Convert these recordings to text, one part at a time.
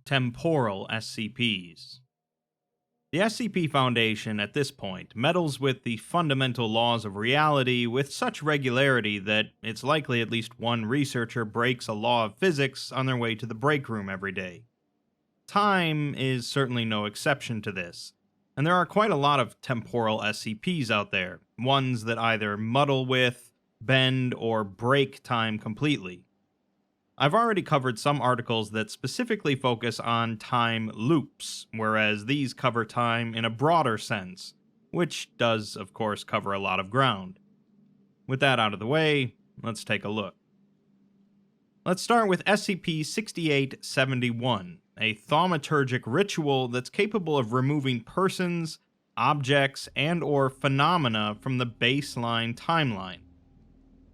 Temporal SCPs. The SCP Foundation, at this point, meddles with the fundamental laws of reality with such regularity that it's likely at least one researcher breaks a law of physics on their way to the break room every day. Time is certainly no exception to this, and there are quite a lot of temporal SCPs out there, ones that either muddle with, bend, or break time completely. I've already covered some articles that specifically focus on time loops, whereas these cover time in a broader sense, which does, of course, cover a lot of ground. With that out of the way, let's take a look. Let's start with SCP-6871, a thaumaturgic ritual that's capable of removing persons, objects, and/or phenomena from the baseline timeline.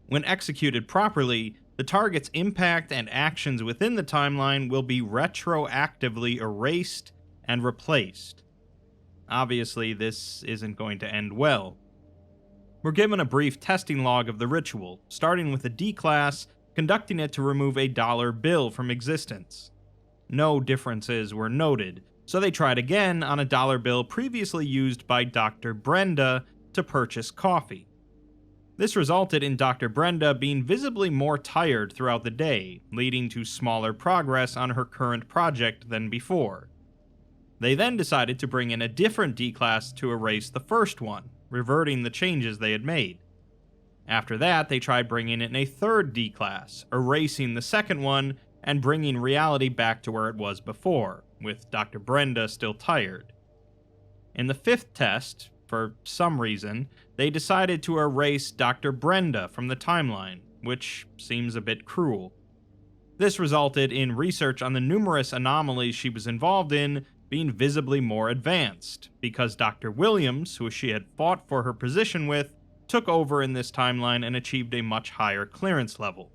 When executed properly, the target's impact and actions within the timeline will be retroactively erased and replaced. Obviously, this isn't going to end well. We're given a brief testing log of the ritual, starting with a D-Class, conducting it to remove a dollar bill from existence. No differences were noted, so they tried again on a dollar bill previously used by Dr. Brenda to purchase coffee. This resulted in Dr. Brenda being visibly more tired throughout the day, leading to smaller progress on her current project than before. They then decided to bring in a different D-Class to erase the first one, reverting the changes they had made. After that, they tried bringing in a third D-Class, erasing the second one and bringing reality back to where it was before, with Dr. Brenda still tired. In the fifth test, for some reason, they decided to erase Dr. Brenda from the timeline, which seems a bit cruel. This resulted in research on the numerous anomalies she was involved in being visibly more advanced, because Dr. Williams, who she had fought for her position with, took over in this timeline and achieved a much higher clearance level.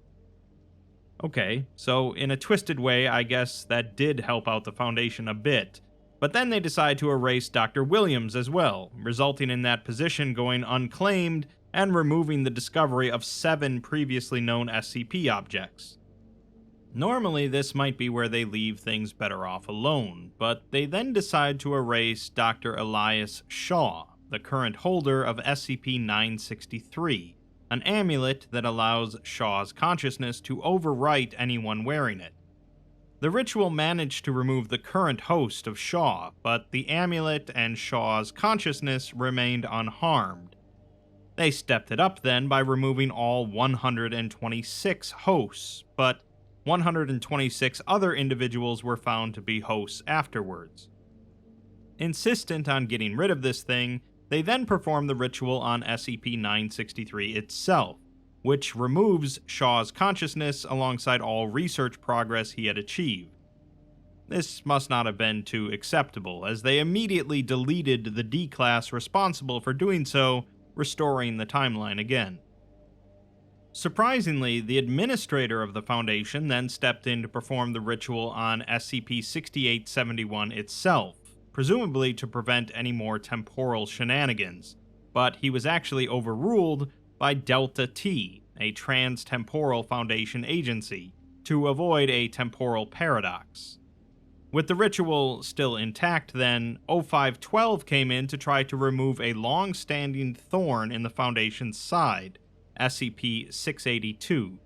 Okay, so in a twisted way, I guess that did help out the Foundation a bit. But then they decide to erase Dr. Williams as well, resulting in that position going unclaimed and removing the discovery of 7 previously known SCP objects. Normally, this might be where they leave things better off alone, but they then decide to erase Dr. Elias Shaw, the current holder of SCP-963, an amulet that allows Shaw's consciousness to overwrite anyone wearing it. The ritual managed to remove the current host of Shaw, but the amulet and Shaw's consciousness remained unharmed. They stepped it up then by removing all 126 hosts, but 126 other individuals were found to be hosts afterwards. Insistent on getting rid of this thing, they then performed the ritual on SCP-963 itself, which removes Shaw's consciousness alongside all research progress he had achieved. This must not have been too acceptable, as they immediately deleted the D-Class responsible for doing so, restoring the timeline again. Surprisingly, the administrator of the Foundation then stepped in to perform the ritual on SCP-6871 itself, presumably to prevent any more temporal shenanigans, but he was actually overruled by Delta T, a trans-temporal Foundation agency, to avoid a temporal paradox. With the ritual still intact then, 0512 came in to try to remove a long-standing thorn in the Foundation's side, SCP-682.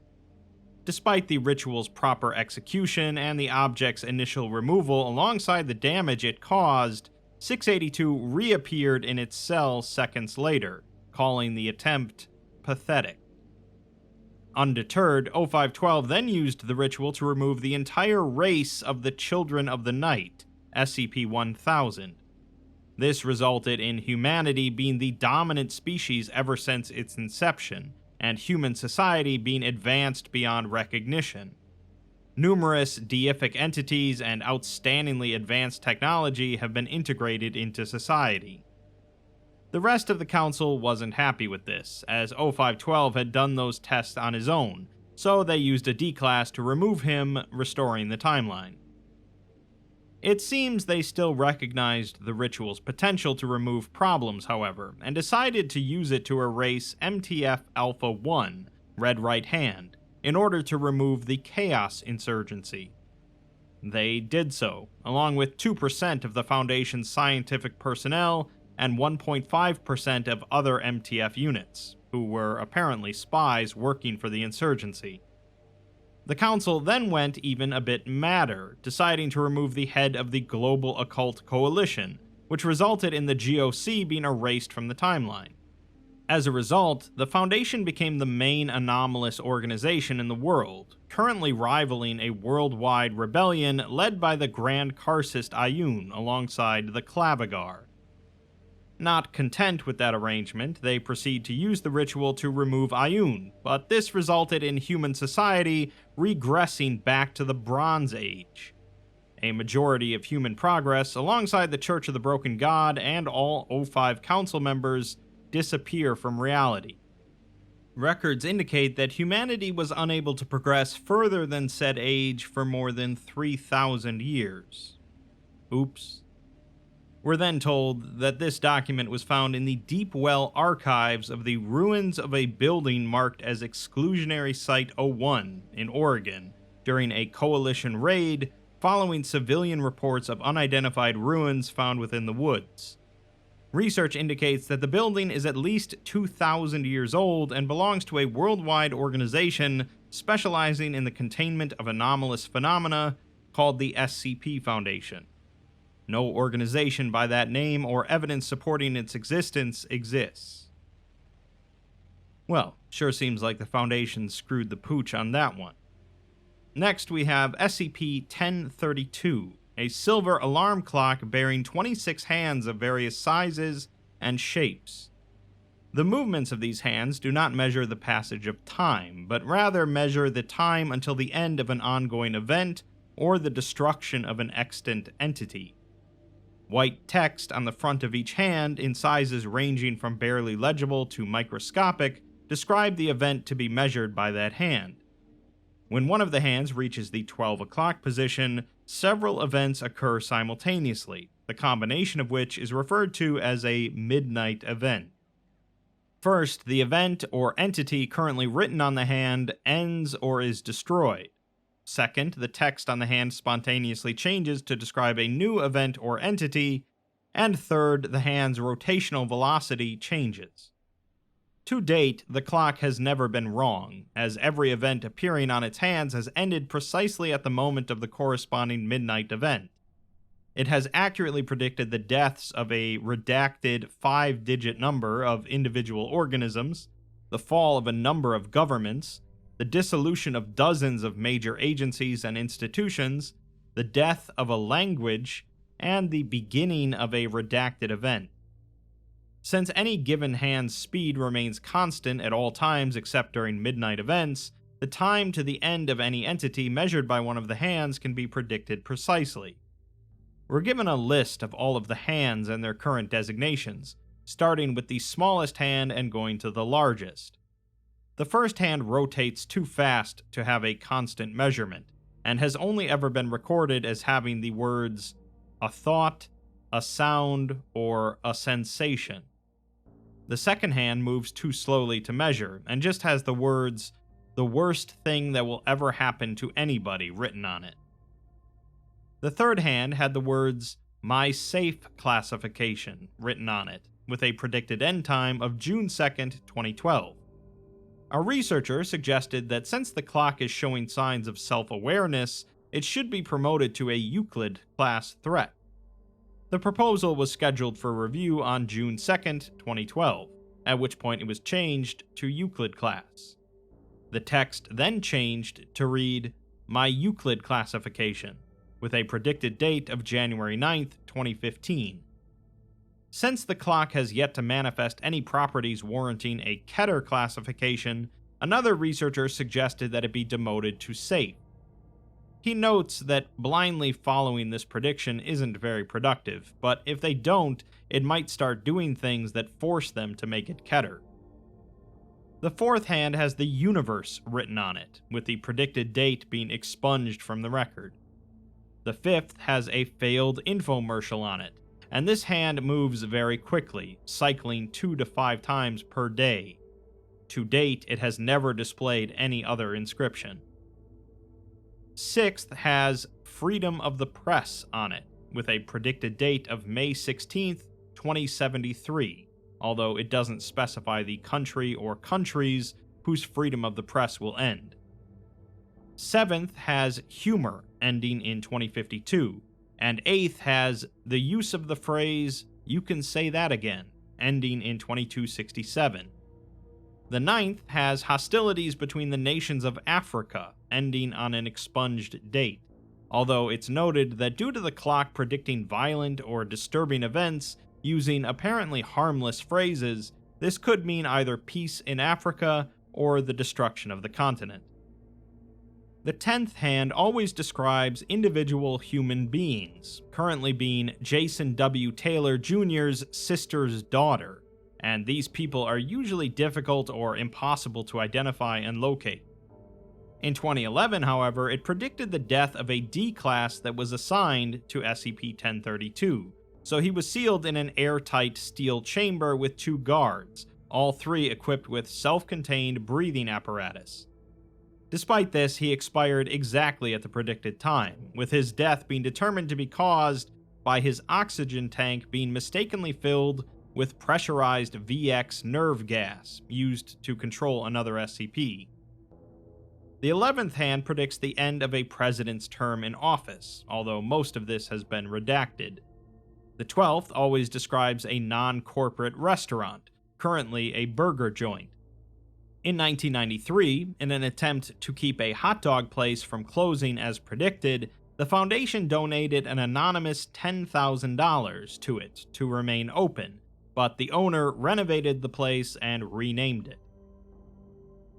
Despite the ritual's proper execution and the object's initial removal alongside the damage it caused, 682 reappeared in its cell seconds later, calling the attempt pathetic. Undeterred, 0512 then used the ritual to remove the entire race of the Children of the Night, SCP-1000. This resulted in humanity being the dominant species ever since its inception, and human society being advanced beyond recognition. Numerous deific entities and outstandingly advanced technology have been integrated into society. The rest of the Council wasn't happy with this, as 0512 had done those tests on his own, so they used a D-Class to remove him, restoring the timeline. It seems they still recognized the ritual's potential to remove problems, however, and decided to use it to erase MTF Alpha-1, Red Right Hand, in order to remove the Chaos Insurgency. They did so, along with 2% of the Foundation's scientific personnel and 1.5% of other MTF units, who were apparently spies working for the insurgency. The Council then went even a bit madder, deciding to remove the head of the Global Occult Coalition, which resulted in the GOC being erased from the timeline. As a result, the Foundation became the main anomalous organization in the world, currently rivaling a worldwide rebellion led by the Grand Karcist Ayun alongside the Clavagar. Not content with that arrangement, they proceed to use the ritual to remove Ayun, but this resulted in human society regressing back to the Bronze Age. A majority of human progress, alongside the Church of the Broken God and all O5 Council members, disappear from reality. Records indicate that humanity was unable to progress further than said age for more than 3,000 years. Oops. We're then told that this document was found in the Deep Well archives of the ruins of a building marked as Exclusionary Site 01 in Oregon during a coalition raid following civilian reports of unidentified ruins found within the woods. Research indicates that the building is at least 2,000 years old and belongs to a worldwide organization specializing in the containment of anomalous phenomena called the SCP Foundation. No organization by that name or evidence supporting its existence exists. Well, sure seems like the Foundation screwed the pooch on that one. Next we have SCP-1032, a silver alarm clock bearing 26 hands of various sizes and shapes. The movements of these hands do not measure the passage of time, but rather measure the time until the end of an ongoing event or the destruction of an extant entity. White text on the front of each hand, in sizes ranging from barely legible to microscopic, describe the event to be measured by that hand. When one of the hands reaches the 12 o'clock position, several events occur simultaneously, the combination of which is referred to as a midnight event. First, the event or entity currently written on the hand ends or is destroyed. Second, the text on the hand spontaneously changes to describe a new event or entity. And third, the hand's rotational velocity changes. To date, the clock has never been wrong, as every event appearing on its hands has ended precisely at the moment of the corresponding midnight event. It has accurately predicted the deaths of a redacted 5-digit number of individual organisms, the fall of a number of governments, the dissolution of dozens of major agencies and institutions, the death of a language, and the beginning of a redacted event. Since any given hand's speed remains constant at all times except during midnight events, the time to the end of any entity measured by one of the hands can be predicted precisely. We're given a list of all of the hands and their current designations, starting with the smallest hand and going to the largest. The first hand rotates too fast to have a constant measurement, and has only ever been recorded as having the words a thought, a sound, or a sensation. The second hand moves too slowly to measure, and just has the words, the worst thing that will ever happen to anybody written on it. The third hand had the words, my safe classification, written on it, with a predicted end time of June 2nd, 2012. A researcher suggested that since the clock is showing signs of self-awareness, it should be promoted to a Euclid class threat. The proposal was scheduled for review on June 2nd, 2012, at which point it was changed to Euclid class. The text then changed to read, my Euclid classification, with a predicted date of January 9th, 2015. Since the clock has yet to manifest any properties warranting a Keter classification, another researcher suggested that it be demoted to safe. He notes that blindly following this prediction isn't very productive, but if they don't, it might start doing things that force them to make it Keter. The fourth hand has the universe written on it, with the predicted date being expunged from the record. The fifth has a failed infomercial on it, and this hand moves very quickly, cycling 2 to 5 times per day. To date, it has never displayed any other inscription. Sixth has freedom of the press on it, with a predicted date of May 16th, 2073, although it doesn't specify the country or countries whose freedom of the press will end. 7th has humor, ending in 2052, and 8th has the use of the phrase, "you can say that again," ending in 2267. The 9th has hostilities between the nations of Africa, ending on an expunged date, although it's noted that due to the clock predicting violent or disturbing events using apparently harmless phrases, this could mean either peace in Africa or the destruction of the continent. The 10th hand always describes individual human beings, currently being Jason W. Taylor Jr.'s sister's daughter, and these people are usually difficult or impossible to identify and locate. In 2011, however, it predicted the death of a D-class that was assigned to SCP-1032, so he was sealed in an airtight steel chamber with 2 guards, all 3 equipped with self-contained breathing apparatus. Despite this, he expired exactly at the predicted time, with his death being determined to be caused by his oxygen tank being mistakenly filled with pressurized VX nerve gas used to control another SCP. The 11th hand predicts the end of a president's term in office, although most of this has been redacted. The 12th always describes a non-corporate restaurant, currently a burger joint. In 1993, in an attempt to keep a hot dog place from closing as predicted, the Foundation donated an anonymous $10,000 to it to remain open, but the owner renovated the place and renamed it.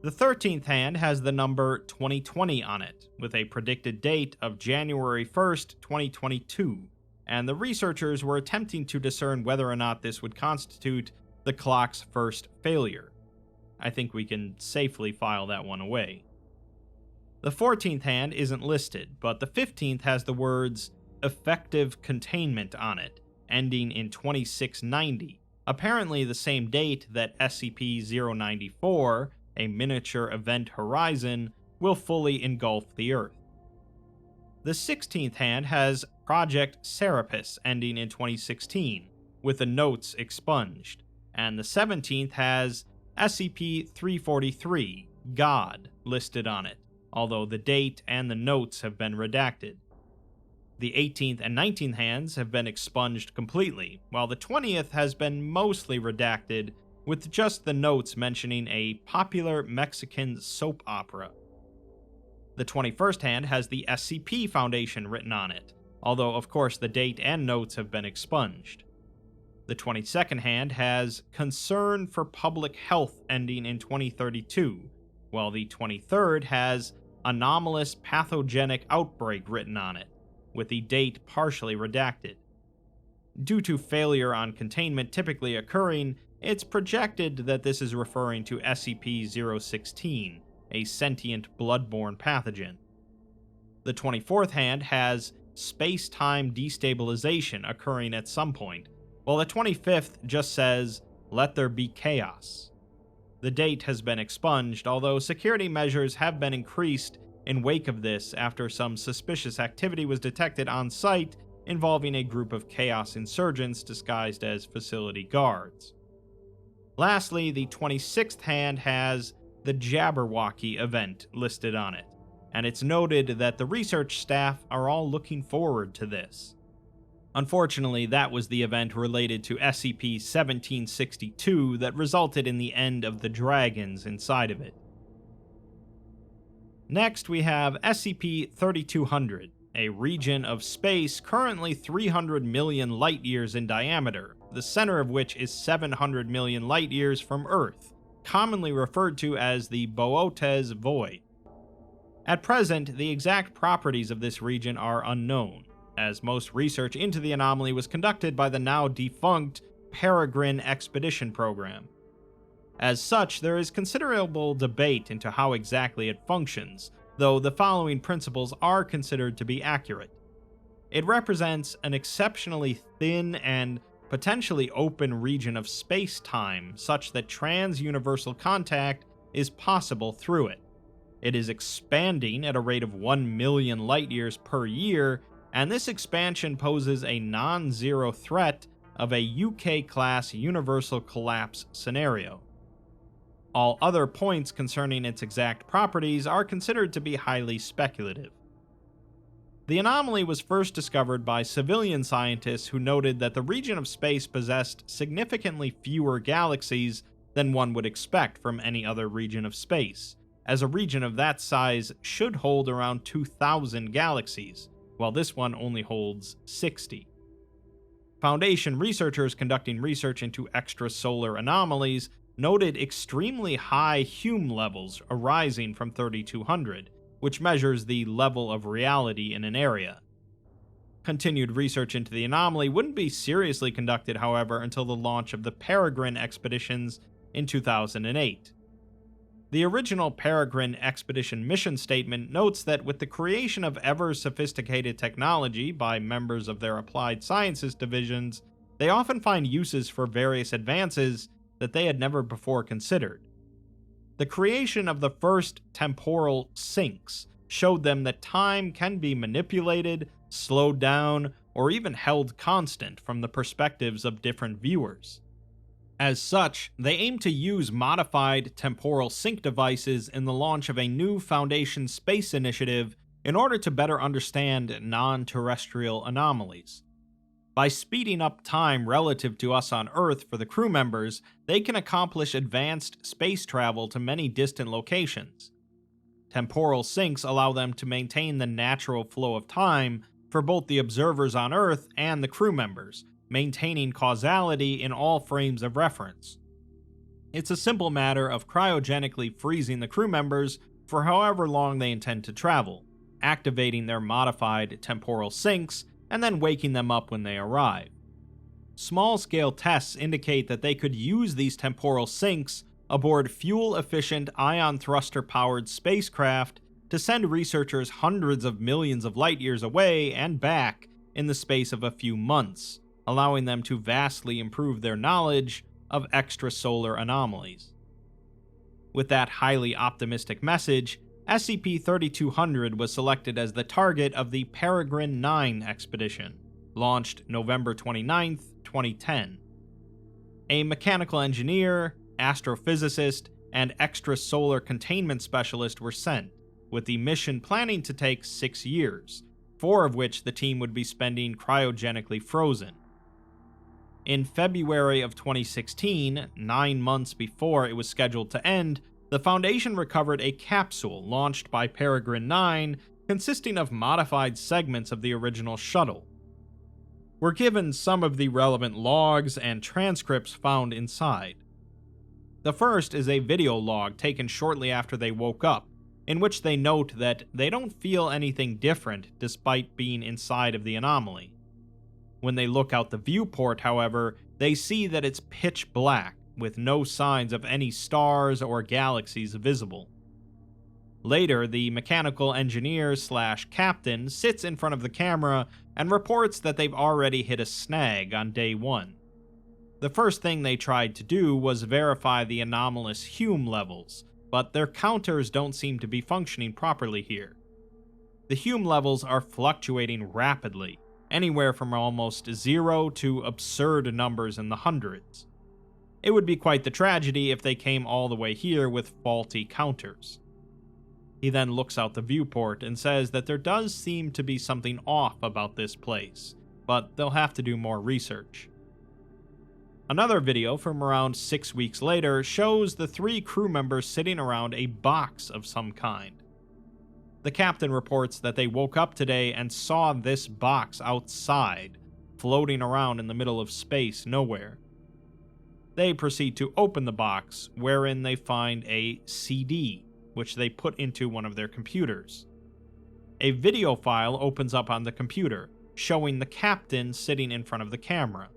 The 13th hand has the number 2020 on it, with a predicted date of January 1st, 2022, and the researchers were attempting to discern whether or not this would constitute the clock's first failure. I think we can safely file that one away. The 14th hand isn't listed, but the 15th has the words effective containment on it, ending in 2690, apparently the same date that SCP-094, a miniature event horizon, will fully engulf the Earth. The 16th hand has Project Serapis, ending in 2016, with the notes expunged, and the 17th has SCP-343, God, listed on it, although the date and the notes have been redacted. The 18th and 19th hands have been expunged completely, while the 20th has been mostly redacted, with just the notes mentioning a popular Mexican soap opera. The 21st hand has the SCP Foundation written on it, although of course the date and notes have been expunged. The 22nd hand has Concern for Public Health, ending in 2032, while the 23rd has Anomalous Pathogenic Outbreak written on it, with the date partially redacted. Due to failure on containment typically occurring, it's projected that this is referring to SCP-016, a sentient bloodborne pathogen. The 24th hand has Space-Time Destabilization occurring at some point, while the 25th just says, "Let there be chaos." The date has been expunged, although security measures have been increased in wake of this after some suspicious activity was detected on site involving a group of Chaos insurgents disguised as facility guards. Lastly, the 26th hand has the Jabberwocky event listed on it, and it's noted that the research staff are all looking forward to this. Unfortunately, that was the event related to SCP-1762 that resulted in the end of the dragons inside of it. Next, we have SCP-3200, a region of space currently 300 million light-years in diameter, the center of which is 700 million light-years from Earth, commonly referred to as the Boötes Void. At present, the exact properties of this region are unknown, as most research into the anomaly was conducted by the now defunct Peregrine Expedition Program. As such, there is considerable debate into how exactly it functions, though the following principles are considered to be accurate. It represents an exceptionally thin and potentially open region of space-time such that trans-universal contact is possible through it. It is expanding at a rate of 1 million light-years per year, and this expansion poses a non-zero threat of a UK-class universal collapse scenario. All other points concerning its exact properties are considered to be highly speculative. The anomaly was first discovered by civilian scientists who noted that the region of space possessed significantly fewer galaxies than one would expect from any other region of space, as a region of that size should hold around 2,000 galaxies, while this one only holds 60. Foundation researchers conducting research into extrasolar anomalies noted extremely high Hume levels arising from 3200, which measures the level of reality in an area. Continued research into the anomaly wouldn't be seriously conducted, however, until the launch of the Peregrine expeditions in 2008. The original Peregrine expedition mission statement notes that with the creation of ever-sophisticated technology by members of their applied sciences divisions, they often find uses for various advances that they had never before considered. The creation of the first temporal sinks showed them that time can be manipulated, slowed down, or even held constant from the perspectives of different viewers. As such, they aim to use modified temporal sync devices in the launch of a new Foundation space initiative in order to better understand non-terrestrial anomalies. By speeding up time relative to us on Earth for the crew members, they can accomplish advanced space travel to many distant locations. Temporal sinks allow them to maintain the natural flow of time for both the observers on Earth and the crew members, maintaining causality in all frames of reference. It's a simple matter of cryogenically freezing the crew members for however long they intend to travel, activating their modified temporal sinks, and then waking them up when they arrive. Small-scale tests indicate that they could use these temporal sinks aboard fuel-efficient ion thruster-powered spacecraft to send researchers hundreds of millions of light-years away and back in the space of a few months, allowing them to vastly improve their knowledge of extrasolar anomalies. With that highly optimistic message, SCP-3200 was selected as the target of the Peregrine 9 expedition, launched November 29, 2010. A mechanical engineer, astrophysicist, and extrasolar containment specialist were sent, with the mission planning to take 6 years, 4 of which the team would be spending cryogenically frozen. In February of 2016, 9 months before it was scheduled to end, the Foundation recovered a capsule launched by Peregrine 9 consisting of modified segments of the original shuttle. We're given some of the relevant logs and transcripts found inside. The first is a video log taken shortly after they woke up, in which they note that they don't feel anything different despite being inside of the anomaly. When they look out the viewport, however, they see that it's pitch black, with no signs of any stars or galaxies visible. Later, the mechanical engineer/captain sits in front of the camera and reports that they've already hit a snag on day 1. The first thing they tried to do was verify the anomalous Hume levels, but their counters don't seem to be functioning properly here. The Hume levels are fluctuating rapidly, anywhere from almost 0 to absurd numbers in the hundreds. It would be quite the tragedy if they came all the way here with faulty counters. He then looks out the viewport and says that there does seem to be something off about this place, but they'll have to do more research. Another video from around 6 weeks later shows the 3 crew members sitting around a box of some kind. The captain reports that they woke up today and saw this box outside, floating around in the middle of space nowhere. They proceed to open the box, wherein they find a CD, which they put into one of their computers. A video file opens up on the computer, showing the captain sitting in front of the camera.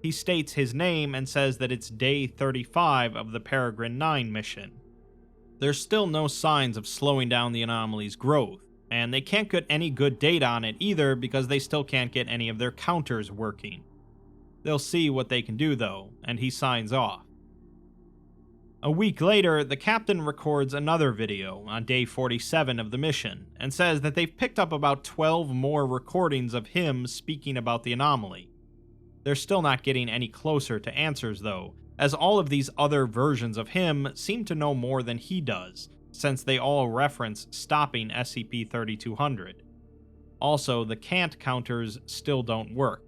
He states his name and says that it's day 35 of the Peregrine 9 mission. There's still no signs of slowing down the anomaly's growth, and they can't get any good data on it either because they still can't get any of their counters working. They'll see what they can do though, and he signs off. A week later, the captain records another video on day 47 of the mission, and says that they've picked up about 12 more recordings of him speaking about the anomaly. They're still not getting any closer to answers though, as all of these other versions of him seem to know more than he does, since they all reference stopping SCP-3200. Also, the can't counters still don't work.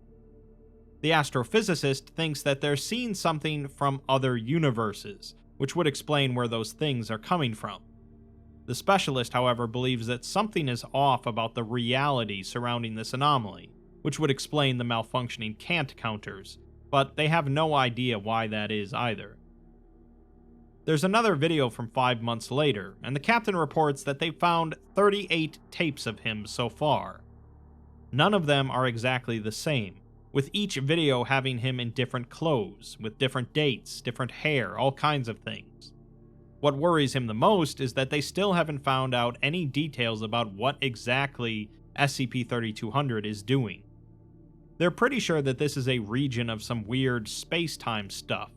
The astrophysicist thinks that they're seeing something from other universes, which would explain where those things are coming from. The specialist, however, believes that something is off about the reality surrounding this anomaly, which would explain the malfunctioning can't counters, but they have no idea why that is either. There's another video from 5 months later, and the captain reports that they've found 38 tapes of him so far. None of them are exactly the same, with each video having him in different clothes, with different dates, different hair, all kinds of things. What worries him the most is that they still haven't found out any details about what exactly SCP-3200 is doing. They're pretty sure that this is a region of some weird space-time stuff,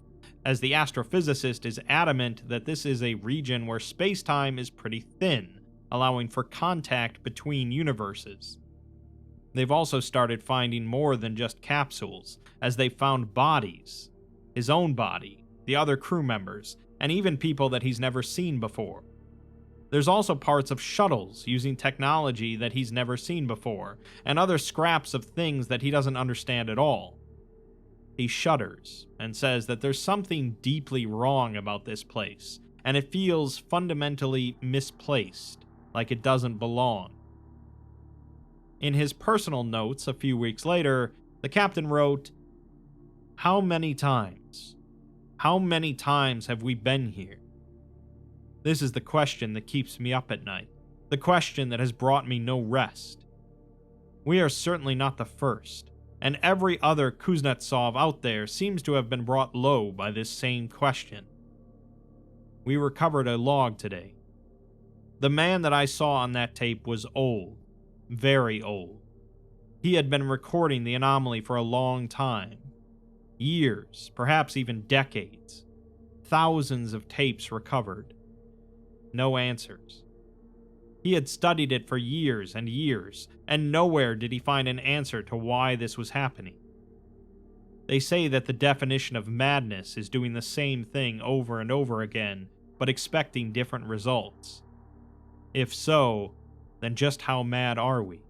as the astrophysicist is adamant that this is a region where space-time is pretty thin, allowing for contact between universes. They've also started finding more than just capsules, as they've found bodies, his own body, the other crew members, and even people that he's never seen before. There's also parts of shuttles using technology that he's never seen before, and other scraps of things that he doesn't understand at all. He shudders and says that there's something deeply wrong about this place, and it feels fundamentally misplaced, like it doesn't belong. In his personal notes a few weeks later, the captain wrote, "How many times? How many times have we been here? This is the question that keeps me up at night, the question that has brought me no rest. We are certainly not the first, and every other Kuznetsov out there seems to have been brought low by this same question. We recovered a log today. The man that I saw on that tape was old, very old. He had been recording the anomaly for a long time. Years, perhaps even decades. Thousands of tapes recovered. No answers. He had studied it for years, and nowhere did he find an answer to why this was happening. They say that the definition of madness is doing the same thing over and over again, but expecting different results. If so, then just how mad are we?"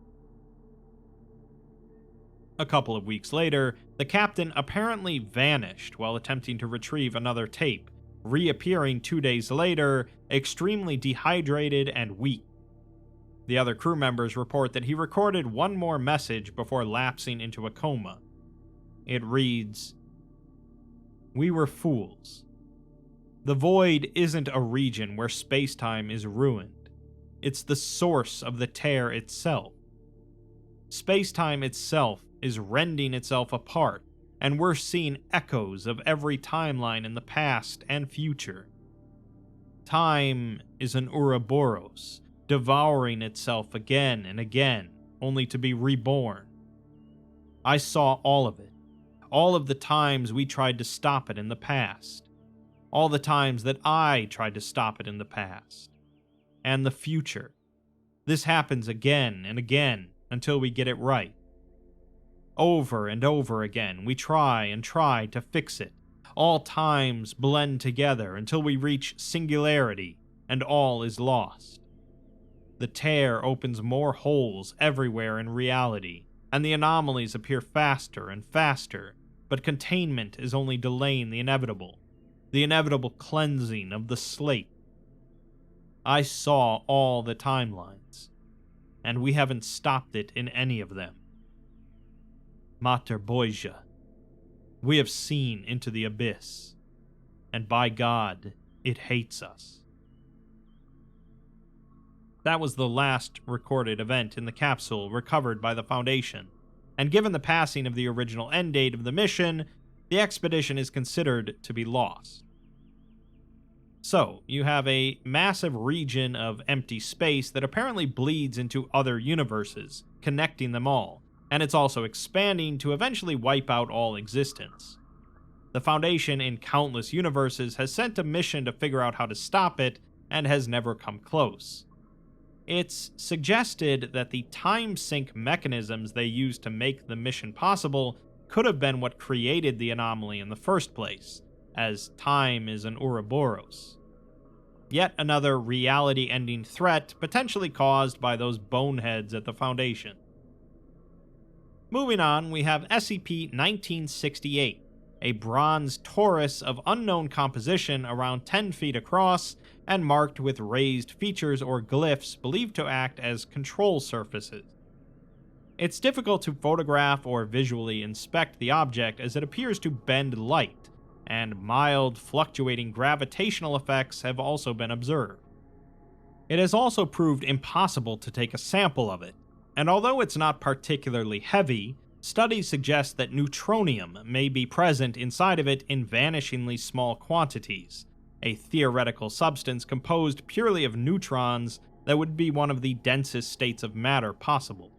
A couple of weeks later, the captain apparently vanished while attempting to retrieve another tape, reappearing 2 days later, extremely dehydrated and weak. The other crew members report that he recorded one more message before lapsing into a coma. It reads, "We were fools. The void isn't a region where space-time is ruined. It's the source of the tear itself. Space-time itself is rending itself apart, and we're seeing echoes of every timeline in the past and future. Time is an Ouroboros, devouring itself again and again, only to be reborn. I saw all of it, all of the times we tried to stop it in the past, all the times that I tried to stop it in the past, and the future. This happens again and again until we get it right. Over and over again, we try and try to fix it. All times blend together until we reach singularity, and all is lost. The tear opens more holes everywhere in reality, and the anomalies appear faster and faster, but containment is only delaying the inevitable cleansing of the slate. I saw all the timelines, and we haven't stopped it in any of them. Mater Boyja, we have seen into the abyss, and by God, it hates us." That was the last recorded event in the capsule recovered by the Foundation, and given the passing of the original end date of the mission, the expedition is considered to be lost. So, you have a massive region of empty space that apparently bleeds into other universes, connecting them all, and it's also expanding to eventually wipe out all existence. The Foundation in countless universes has sent a mission to figure out how to stop it and has never come close. It's suggested that the time sink mechanisms they used to make the mission possible could have been what created the anomaly in the first place, as time is an Ouroboros. Yet another reality-ending threat potentially caused by those boneheads at the Foundation. Moving on, we have SCP-1968, a bronze torus of unknown composition around 10 feet across and marked with raised features or glyphs believed to act as control surfaces. It's difficult to photograph or visually inspect the object as it appears to bend light, and mild, fluctuating gravitational effects have also been observed. It has also proved impossible to take a sample of it, and although it's not particularly heavy, studies suggest that neutronium may be present inside of it in vanishingly small quantities, a theoretical substance composed purely of neutrons that would be one of the densest states of matter possible.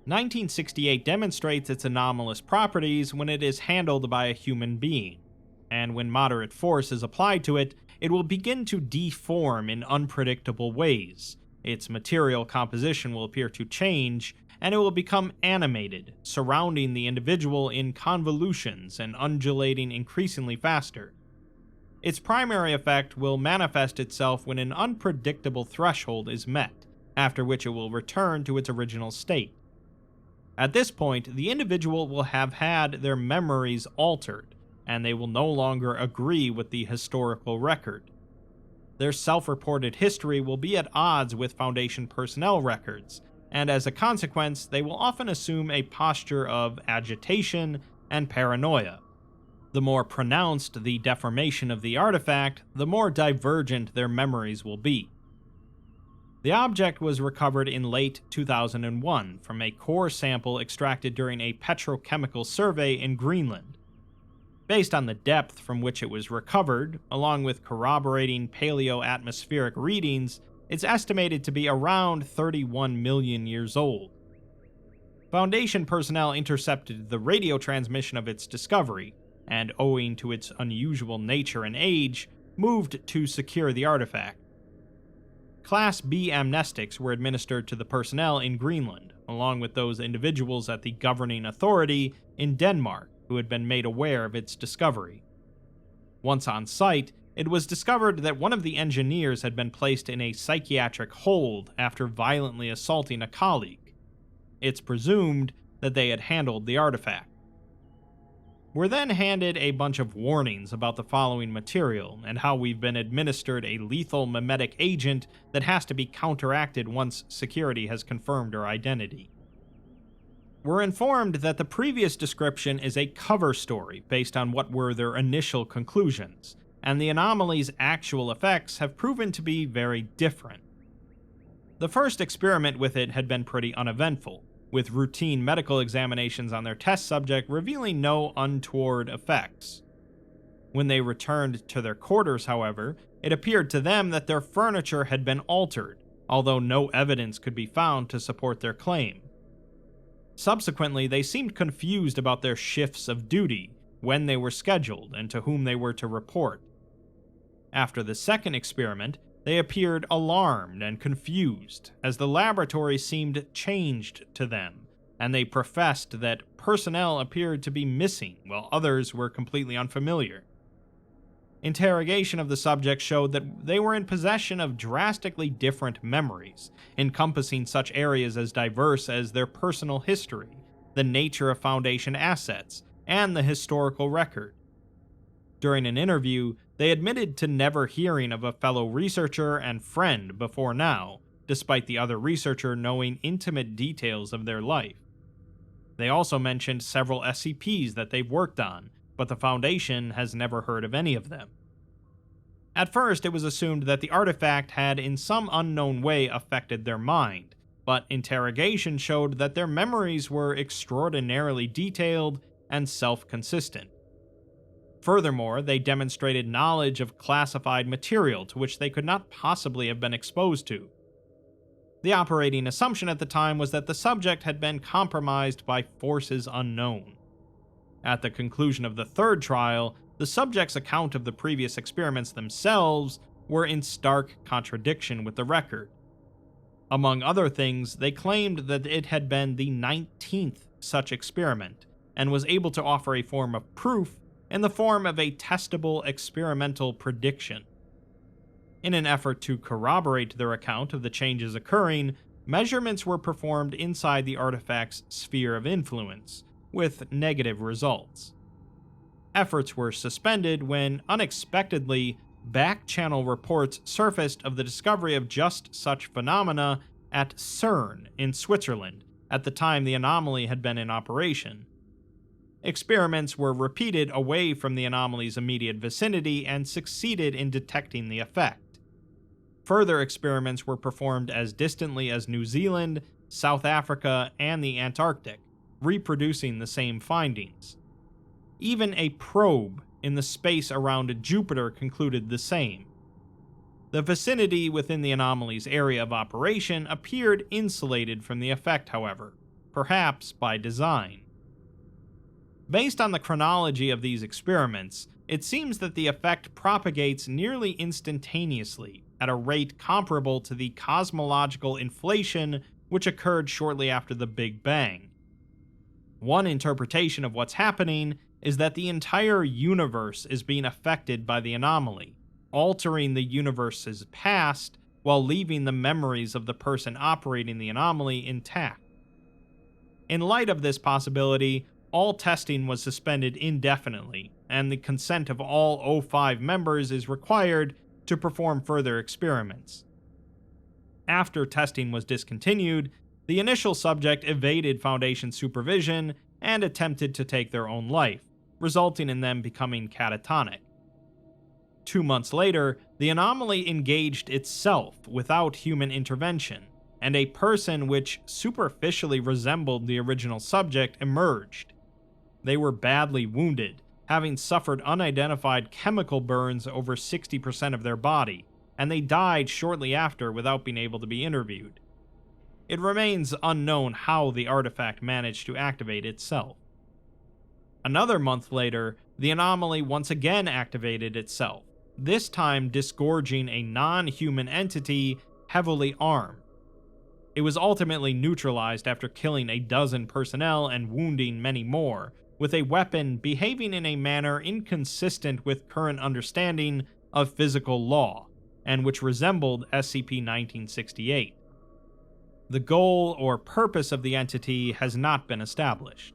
1968 demonstrates its anomalous properties when it is handled by a human being, and when moderate force is applied to it, it will begin to deform in unpredictable ways. Its material composition will appear to change, and it will become animated, surrounding the individual in convolutions and undulating increasingly faster. Its primary effect will manifest itself when an unpredictable threshold is met, after which it will return to its original state. At this point, the individual will have had their memories altered, and they will no longer agree with the historical record. Their self-reported history will be at odds with Foundation personnel records, and as a consequence, they will often assume a posture of agitation and paranoia. The more pronounced the deformation of the artifact, the more divergent their memories will be. The object was recovered in late 2001 from a core sample extracted during a petrochemical survey in Greenland. Based on the depth from which it was recovered, along with corroborating paleo-atmospheric readings, it's estimated to be around 31 million years old. Foundation personnel intercepted the radio transmission of its discovery, and owing to its unusual nature and age, moved to secure the artifact. Class B amnestics were administered to the personnel in Greenland, along with those individuals at the governing authority in Denmark who had been made aware of its discovery. Once on site, it was discovered that one of the engineers had been placed in a psychiatric hold after violently assaulting a colleague. It's presumed that they had handled the artifact. We're then handed a bunch of warnings about the following material and how we've been administered a lethal mimetic agent that has to be counteracted once security has confirmed our identity. We're informed that the previous description is a cover story based on what were their initial conclusions, and the anomaly's actual effects have proven to be very different. The first experiment with it had been pretty uneventful, with routine medical examinations on their test subject revealing no untoward effects. When they returned to their quarters, however, it appeared to them that their furniture had been altered, although no evidence could be found to support their claim. Subsequently, they seemed confused about their shifts of duty, when they were scheduled, and to whom they were to report. After the second experiment, they appeared alarmed and confused, as the laboratory seemed changed to them, and they professed that personnel appeared to be missing, while others were completely unfamiliar. Interrogation of the subject showed that they were in possession of drastically different memories, encompassing such areas as diverse as their personal history, the nature of Foundation assets, and the historical record. During an interview, they admitted to never hearing of a fellow researcher and friend before now, despite the other researcher knowing intimate details of their life. They also mentioned several SCPs that they've worked on, but the Foundation has never heard of any of them. At first, it was assumed that the artifact had in some unknown way affected their mind, but interrogation showed that their memories were extraordinarily detailed and self-consistent. Furthermore, they demonstrated knowledge of classified material to which they could not possibly have been exposed to. The operating assumption at the time was that the subject had been compromised by forces unknown. At the conclusion of the third trial, the subjects' account of the previous experiments themselves were in stark contradiction with the record. Among other things, they claimed that it had been the 19th such experiment, and was able to offer a form of proof in the form of a testable experimental prediction. In an effort to corroborate their account of the changes occurring, measurements were performed inside the artifact's sphere of influence, with negative results. Efforts were suspended when, unexpectedly, back-channel reports surfaced of the discovery of just such phenomena at CERN in Switzerland at the time the anomaly had been in operation. Experiments were repeated away from the anomaly's immediate vicinity and succeeded in detecting the effect. Further experiments were performed as distantly as New Zealand, South Africa, and the Antarctic, reproducing the same findings. Even a probe in the space around Jupiter concluded the same. The vicinity within the anomaly's area of operation appeared insulated from the effect, however, perhaps by design. Based on the chronology of these experiments, it seems that the effect propagates nearly instantaneously, at a rate comparable to the cosmological inflation which occurred shortly after the Big Bang. One interpretation of what's happening is that the entire universe is being affected by the anomaly, altering the universe's past while leaving the memories of the person operating the anomaly intact. In light of this possibility, all testing was suspended indefinitely, and the consent of all O5 members is required to perform further experiments. After testing was discontinued, the initial subject evaded Foundation supervision and attempted to take their own life, resulting in them becoming catatonic. 2 months later, the anomaly engaged itself without human intervention, and a person which superficially resembled the original subject emerged. They were badly wounded, having suffered unidentified chemical burns over 60% of their body, and they died shortly after without being able to be interviewed. It remains unknown how the artifact managed to activate itself. Another month later, the anomaly once again activated itself, this time disgorging a non-human entity heavily armed. It was ultimately neutralized after killing a dozen personnel and wounding many more, with a weapon behaving in a manner inconsistent with current understanding of physical law, and which resembled SCP-1968. The goal or purpose of the entity has not been established.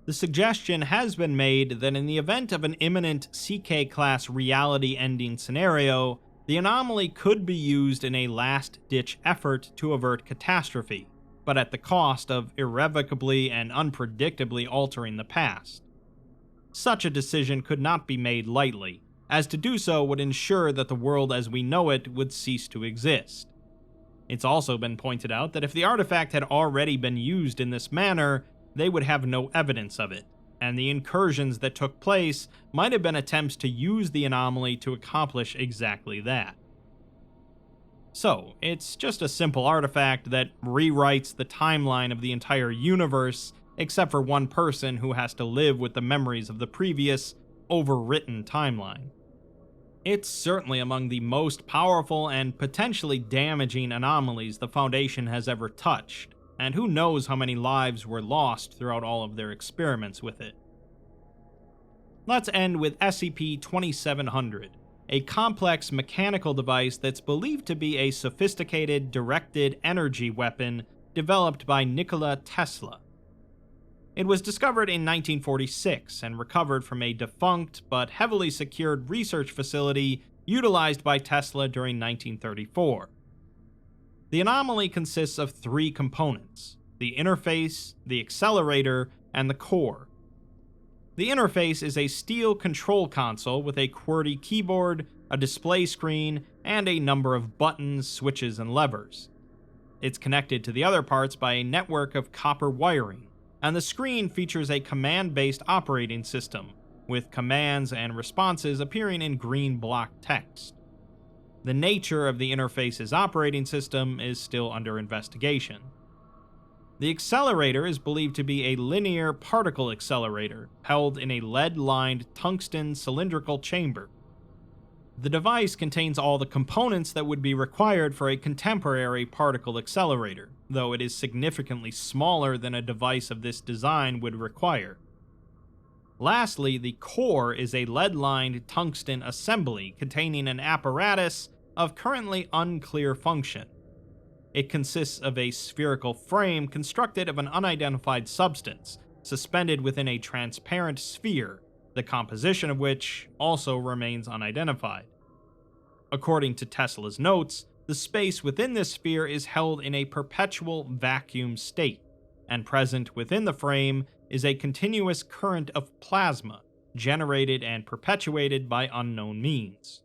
The suggestion has been made that in the event of an imminent CK-class reality-ending scenario, the anomaly could be used in a last-ditch effort to avert catastrophe, but at the cost of irrevocably and unpredictably altering the past. Such a decision could not be made lightly, as to do so would ensure that the world as we know it would cease to exist. It's also been pointed out that if the artifact had already been used in this manner, they would have no evidence of it, and the incursions that took place might have been attempts to use the anomaly to accomplish exactly that. So, it's just a simple artifact that rewrites the timeline of the entire universe, except for one person who has to live with the memories of the previous, overwritten timeline. It's certainly among the most powerful and potentially damaging anomalies the Foundation has ever touched, and who knows how many lives were lost throughout all of their experiments with it. Let's end with SCP-2700, a complex mechanical device that's believed to be a sophisticated directed energy weapon developed by Nikola Tesla. It was discovered in 1946 and recovered from a defunct but heavily secured research facility utilized by Tesla during 1934. The anomaly consists of 3 components: the interface, the accelerator, and the core. The interface is a steel control console with a QWERTY keyboard, a display screen, and a number of buttons, switches, and levers. It's connected to the other parts by a network of copper wiring, and the screen features a command-based operating system, with commands and responses appearing in green block text. The nature of the interface's operating system is still under investigation. The accelerator is believed to be a linear particle accelerator held in a lead-lined tungsten cylindrical chamber. The device contains all the components that would be required for a contemporary particle accelerator, though it is significantly smaller than a device of this design would require. Lastly, the core is a lead-lined tungsten assembly containing an apparatus of currently unclear function. It consists of a spherical frame constructed of an unidentified substance, suspended within a transparent sphere, the composition of which also remains unidentified. According to Tesla's notes, the space within this sphere is held in a perpetual vacuum state, and present within the frame is a continuous current of plasma, generated and perpetuated by unknown means.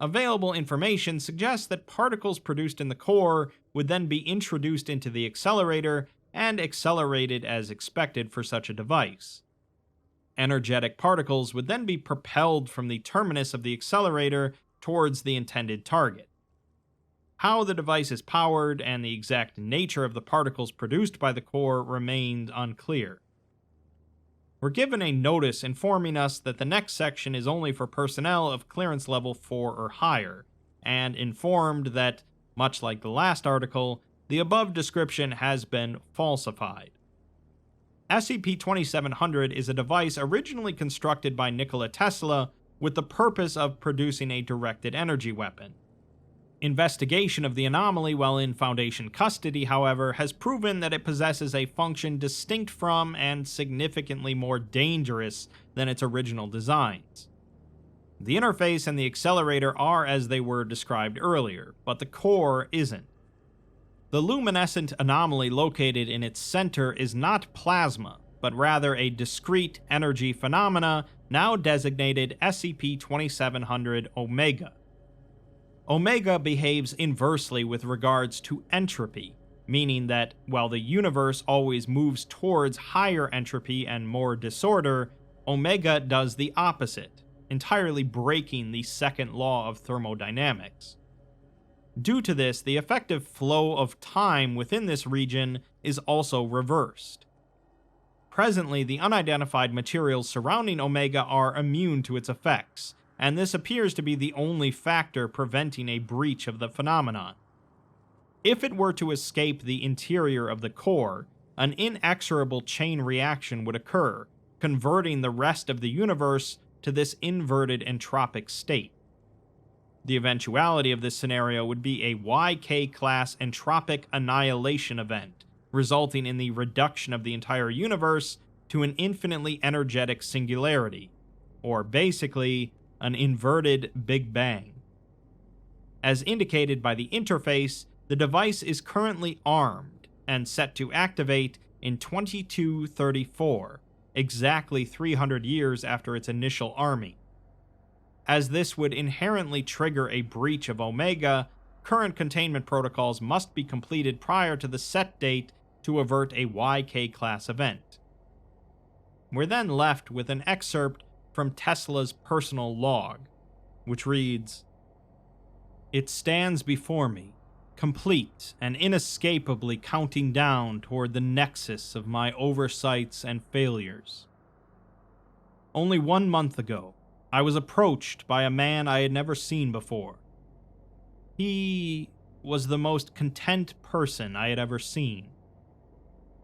Available information suggests that particles produced in the core would then be introduced into the accelerator and accelerated as expected for such a device. Energetic particles would then be propelled from the terminus of the accelerator towards the intended target. How the device is powered and the exact nature of the particles produced by the core remained unclear. We're given a notice informing us that the next section is only for personnel of clearance level 4 or higher, and informed that, much like the last article, the above description has been falsified. SCP-2700 is a device originally constructed by Nikola Tesla with the purpose of producing a directed energy weapon. Investigation of the anomaly while in Foundation custody, however, has proven that it possesses a function distinct from and significantly more dangerous than its original designs. The interface and the accelerator are as they were described earlier, but the core isn't. The luminescent anomaly located in its center is not plasma, but rather a discrete energy phenomena now designated SCP-2700 Omega. Omega behaves inversely with regards to entropy, meaning that while the universe always moves towards higher entropy and more disorder, Omega does the opposite, entirely breaking the second law of thermodynamics. Due to this, the effective flow of time within this region is also reversed. Presently, the unidentified materials surrounding Omega are immune to its effects, and this appears to be the only factor preventing a breach of the phenomenon. If it were to escape the interior of the core, an inexorable chain reaction would occur, converting the rest of the universe to this inverted entropic state. The eventuality of this scenario would be a YK-class entropic annihilation event, resulting in the reduction of the entire universe to an infinitely energetic singularity, or basically, an inverted Big Bang. As indicated by the interface, the device is currently armed and set to activate in 2234, exactly 300 years after its initial arming. As this would inherently trigger a breach of Omega, current containment protocols must be completed prior to the set date to avert a YK-class event. We're then left with an excerpt from Tesla's personal log, which reads, "It stands before me, complete and inescapably counting down toward the nexus of my oversights and failures. Only 1 month ago, I was approached by a man I had never seen before. He was the most content person I had ever seen.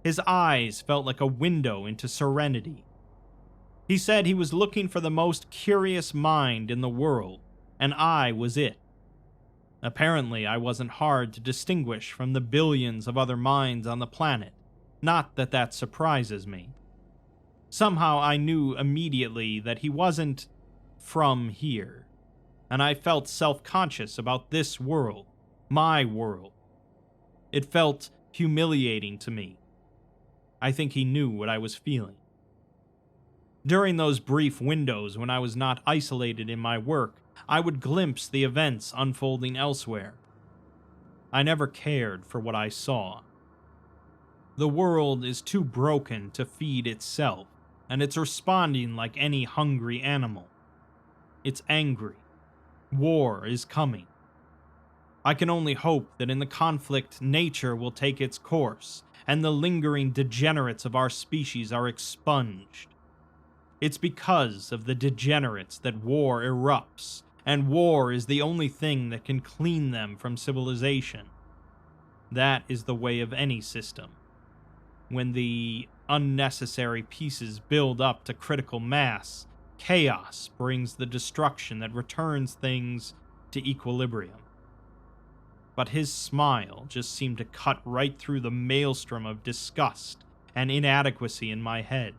His eyes felt like a window into serenity. He said he was looking for the most curious mind in the world, and I was it. Apparently, I wasn't hard to distinguish from the billions of other minds on the planet, not that that surprises me. Somehow I knew immediately that he wasn't from here, and I felt self-conscious about this world, my world. It felt humiliating to me. I think he knew what I was feeling. During those brief windows when I was not isolated in my work, I would glimpse the events unfolding elsewhere. I never cared for what I saw. The world is too broken to feed itself, and it's responding like any hungry animal. It's angry. War is coming. I can only hope that in the conflict nature will take its course, and the lingering degenerates of our species are expunged. It's because of the degenerates that war erupts, and war is the only thing that can clean them from civilization. That is the way of any system. When the unnecessary pieces build up to critical mass, chaos brings the destruction that returns things to equilibrium. But his smile just seemed to cut right through the maelstrom of disgust and inadequacy in my head.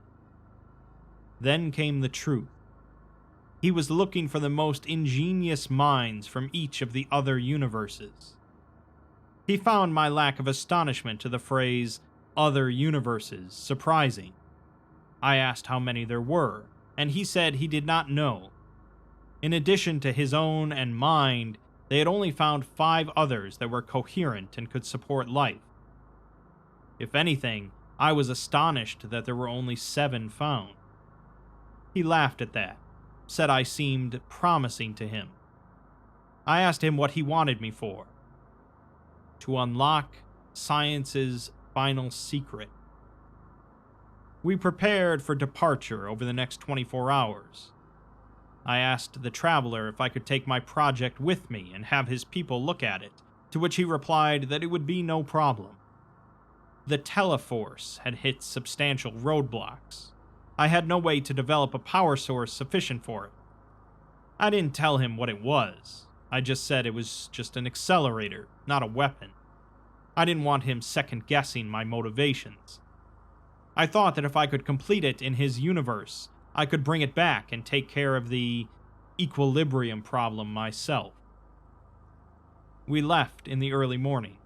Then came the truth. He was looking for the most ingenious minds from each of the other universes. He found my lack of astonishment to the phrase, "other universes," surprising. I asked how many there were, and he said he did not know. In addition to his own and mind, they had only found 5 others that were coherent and could support life. If anything, I was astonished that there were only 7 found. He laughed at that, said I seemed promising to him. I asked him what he wanted me for. To unlock science's final secret. We prepared for departure over the next 24 hours. I asked the traveler if I could take my project with me and have his people look at it, to which he replied that it would be no problem. The teleforce had hit substantial roadblocks. I had no way to develop a power source sufficient for it. I didn't tell him what it was. I just said it was just an accelerator, not a weapon. I didn't want him second-guessing my motivations. I thought that if I could complete it in his universe, I could bring it back and take care of the equilibrium problem myself. We left in the early morning.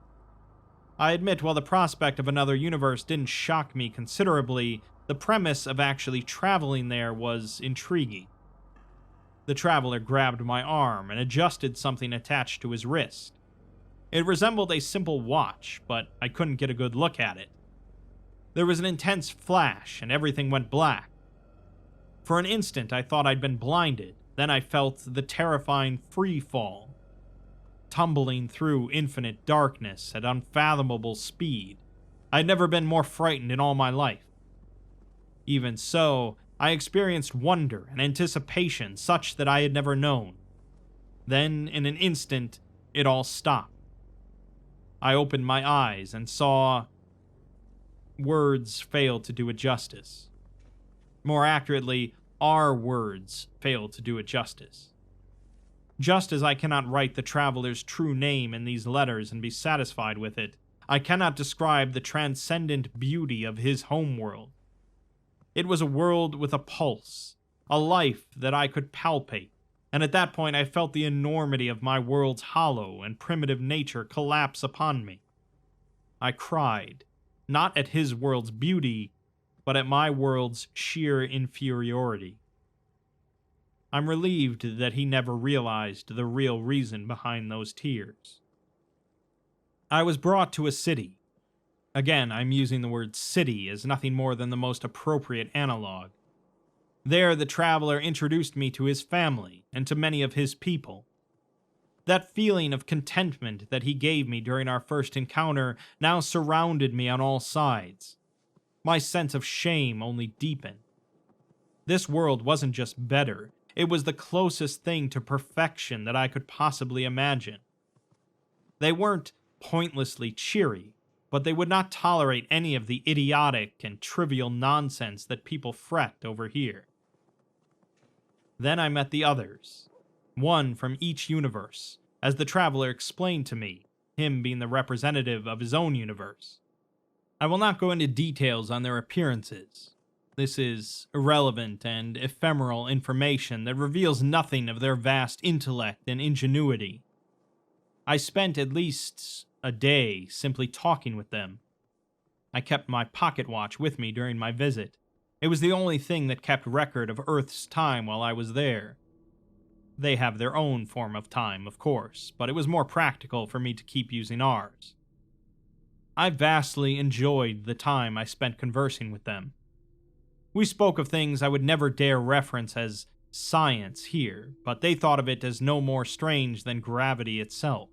I admit, while the prospect of another universe didn't shock me considerably, the premise of actually traveling there was intriguing. The traveler grabbed my arm and adjusted something attached to his wrist. It resembled a simple watch, but I couldn't get a good look at it. There was an intense flash, and everything went black. For an instant, I thought I'd been blinded. Then I felt the terrifying free fall, tumbling through infinite darkness at unfathomable speed. I'd never been more frightened in all my life. Even so, I experienced wonder and anticipation such that I had never known. Then, in an instant, it all stopped. I opened my eyes and saw... Words fail to do it justice. More accurately, our words fail to do it justice. Just as I cannot write the traveler's true name in these letters and be satisfied with it, I cannot describe the transcendent beauty of his homeworld. It was a world with a pulse, a life that I could palpate, and at that point I felt the enormity of my world's hollow and primitive nature collapse upon me. I cried, not at his world's beauty, but at my world's sheer inferiority. I'm relieved that he never realized the real reason behind those tears. I was brought to a city. Again, I'm using the word city as nothing more than the most appropriate analog. There, the traveler introduced me to his family and to many of his people. That feeling of contentment that he gave me during our first encounter now surrounded me on all sides. My sense of shame only deepened. This world wasn't just better, it was the closest thing to perfection that I could possibly imagine. They weren't pointlessly cheery, but they would not tolerate any of the idiotic and trivial nonsense that people fret over here. Then I met the others, one from each universe, as the traveler explained to me, him being the representative of his own universe. I will not go into details on their appearances. This is irrelevant and ephemeral information that reveals nothing of their vast intellect and ingenuity. I spent at least a day simply talking with them. I kept my pocket watch with me during my visit. It was the only thing that kept record of Earth's time while I was there. They have their own form of time, of course, but it was more practical for me to keep using ours. I vastly enjoyed the time I spent conversing with them. We spoke of things I would never dare reference as science here, but they thought of it as no more strange than gravity itself.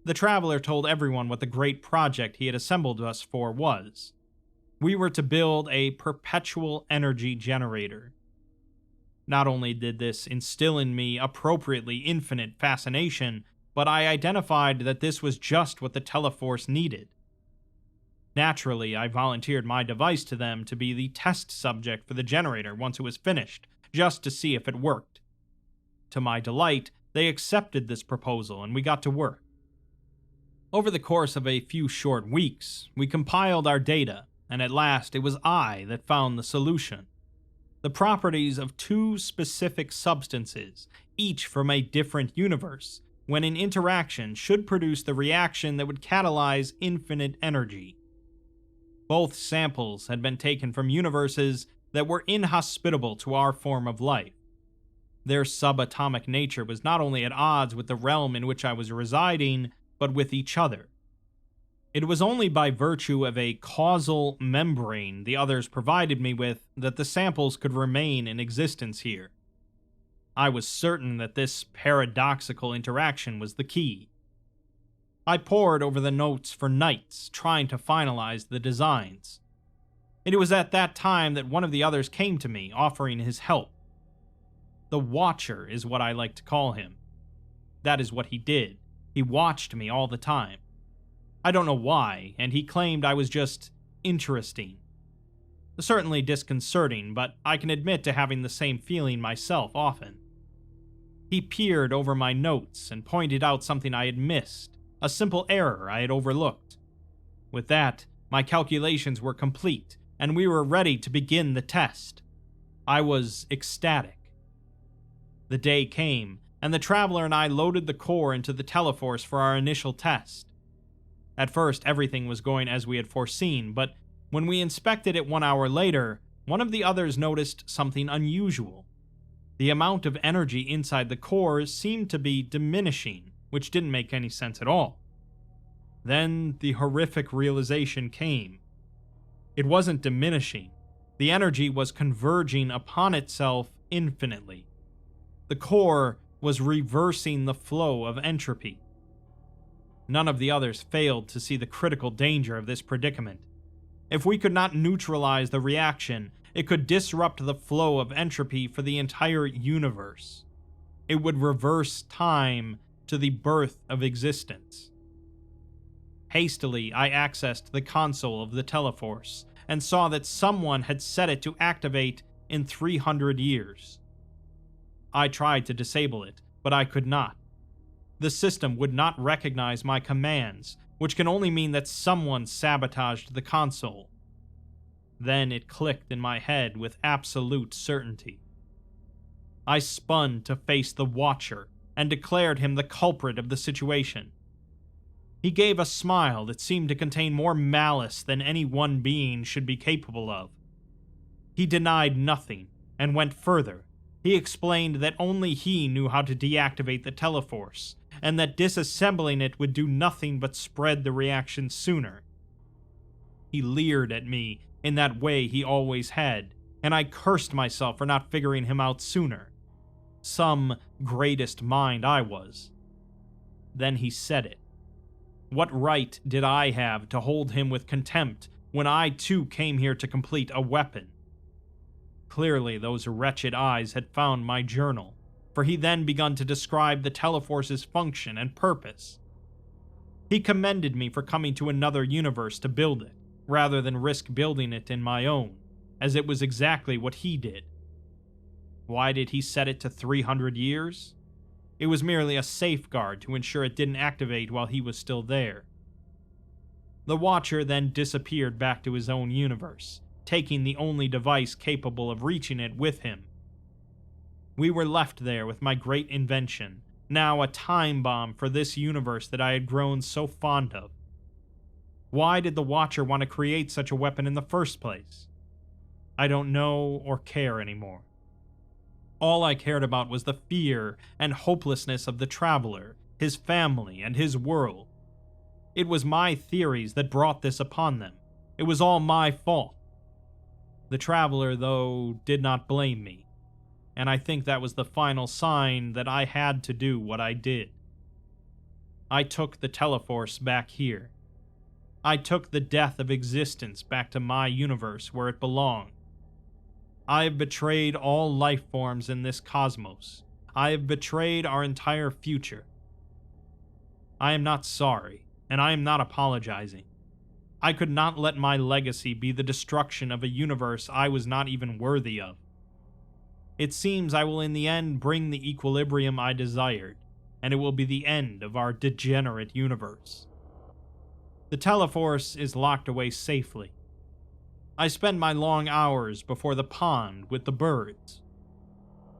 The traveler told everyone what the great project he had assembled us for was. We were to build a perpetual energy generator. Not only did this instill in me appropriately infinite fascination, but I identified that this was just what the Teleforce needed. Naturally, I volunteered my device to them to be the test subject for the generator once it was finished, just to see if it worked. To my delight, they accepted this proposal and we got to work. Over the course of a few short weeks, we compiled our data, and at last it was I that found the solution. The properties of two specific substances, each from a different universe, when in interaction should produce the reaction that would catalyze infinite energy. Both samples had been taken from universes that were inhospitable to our form of life. Their subatomic nature was not only at odds with the realm in which I was residing, but with each other. It was only by virtue of a causal membrane the others provided me with that the samples could remain in existence here. I was certain that this paradoxical interaction was the key. I pored over the notes for nights, trying to finalize the designs. It was at that time that one of the others came to me, offering his help. The Watcher is what I like to call him. That is what he did. He watched me all the time. I don't know why, and he claimed I was just interesting. Certainly disconcerting, but I can admit to having the same feeling myself often. He peered over my notes and pointed out something I had missed, a simple error I had overlooked. With that, my calculations were complete, and we were ready to begin the test. I was ecstatic. The day came, and the Traveler and I loaded the core into the Teleforce for our initial test. At first, everything was going as we had foreseen, but when we inspected it 1 hour later, one of the others noticed something unusual. The amount of energy inside the core seemed to be diminishing, which didn't make any sense at all. Then the horrific realization came. It wasn't diminishing. The energy was converging upon itself infinitely. The core was reversing the flow of entropy. None of the others failed to see the critical danger of this predicament. If we could not neutralize the reaction, it could disrupt the flow of entropy for the entire universe. It would reverse time to the birth of existence. Hastily, I accessed the console of the Teleforce and saw that someone had set it to activate in 300 years. I tried to disable it, but I could not. The system would not recognize my commands, which can only mean that someone sabotaged the console. Then it clicked in my head with absolute certainty. I spun to face the Watcher and declared him the culprit of the situation. He gave a smile that seemed to contain more malice than any one being should be capable of. He denied nothing and went further. He explained that only he knew how to deactivate the Teleforce, and that disassembling it would do nothing but spread the reaction sooner. He leered at me in that way he always had, and I cursed myself for not figuring him out sooner. Some greatest mind I was. Then he said it. What right did I have to hold him with contempt when I too came here to complete a weapon? Clearly those wretched eyes had found my journal, for he then begun to describe the Teleforce's function and purpose. He commended me for coming to another universe to build it, rather than risk building it in my own, as it was exactly what he did. Why did he set it to 300 years? It was merely a safeguard to ensure it didn't activate while he was still there. The Watcher then disappeared back to his own universe, taking the only device capable of reaching it with him. We were left there with my great invention, now a time bomb for this universe that I had grown so fond of. Why did the Watcher want to create such a weapon in the first place? I don't know or care anymore. All I cared about was the fear and hopelessness of the Traveler, his family, and his world. It was my theories that brought this upon them. It was all my fault. The Traveler, though, did not blame me, and I think that was the final sign that I had to do what I did. I took the Teleforce back here. I took the death of existence back to my universe where it belonged. I have betrayed all life forms in this cosmos. I have betrayed our entire future. I am not sorry, and I am not apologizing. I could not let my legacy be the destruction of a universe I was not even worthy of. It seems I will in the end bring the equilibrium I desired, and it will be the end of our degenerate universe. The Teleforce is locked away safely. I spend my long hours before the pond with the birds.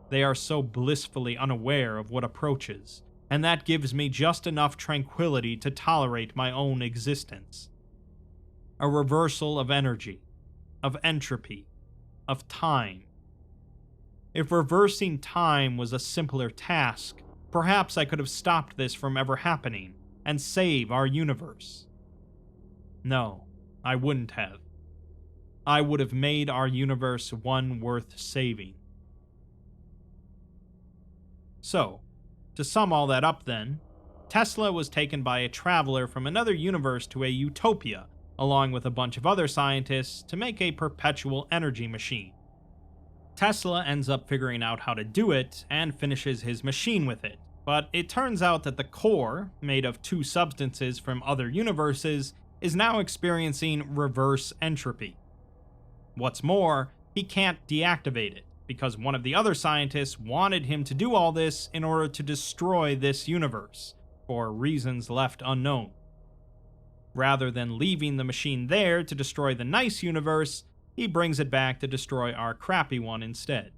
They are so blissfully unaware of what approaches, and that gives me just enough tranquility to tolerate my own existence. A reversal of energy, of entropy, of time. If reversing time was a simpler task, perhaps I could have stopped this from ever happening and save our universe. No, I wouldn't have. I would have made our universe one worth saving. So, to sum all that up then, Tesla was taken by a traveler from another universe to a utopia, along with a bunch of other scientists, to make a perpetual energy machine. Tesla ends up figuring out how to do it and finishes his machine with it, but it turns out that the core, made of two substances from other universes, is now experiencing reverse entropy. What's more, he can't deactivate it, because one of the other scientists wanted him to do all this in order to destroy this universe, for reasons left unknown. Rather than leaving the machine there to destroy the nice universe, he brings it back to destroy our crappy one instead.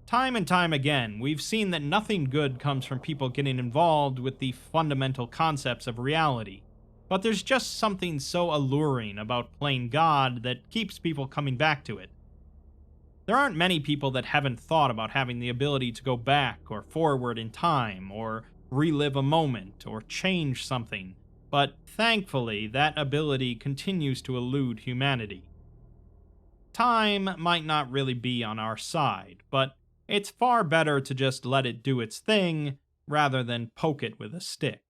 Time and time again, we've seen that nothing good comes from people getting involved with the fundamental concepts of reality, but there's just something so alluring about playing God that keeps people coming back to it. There aren't many people that haven't thought about having the ability to go back or forward in time, or relive a moment, or change something, but thankfully that ability continues to elude humanity. Time might not really be on our side, but it's far better to just let it do its thing rather than poke it with a stick.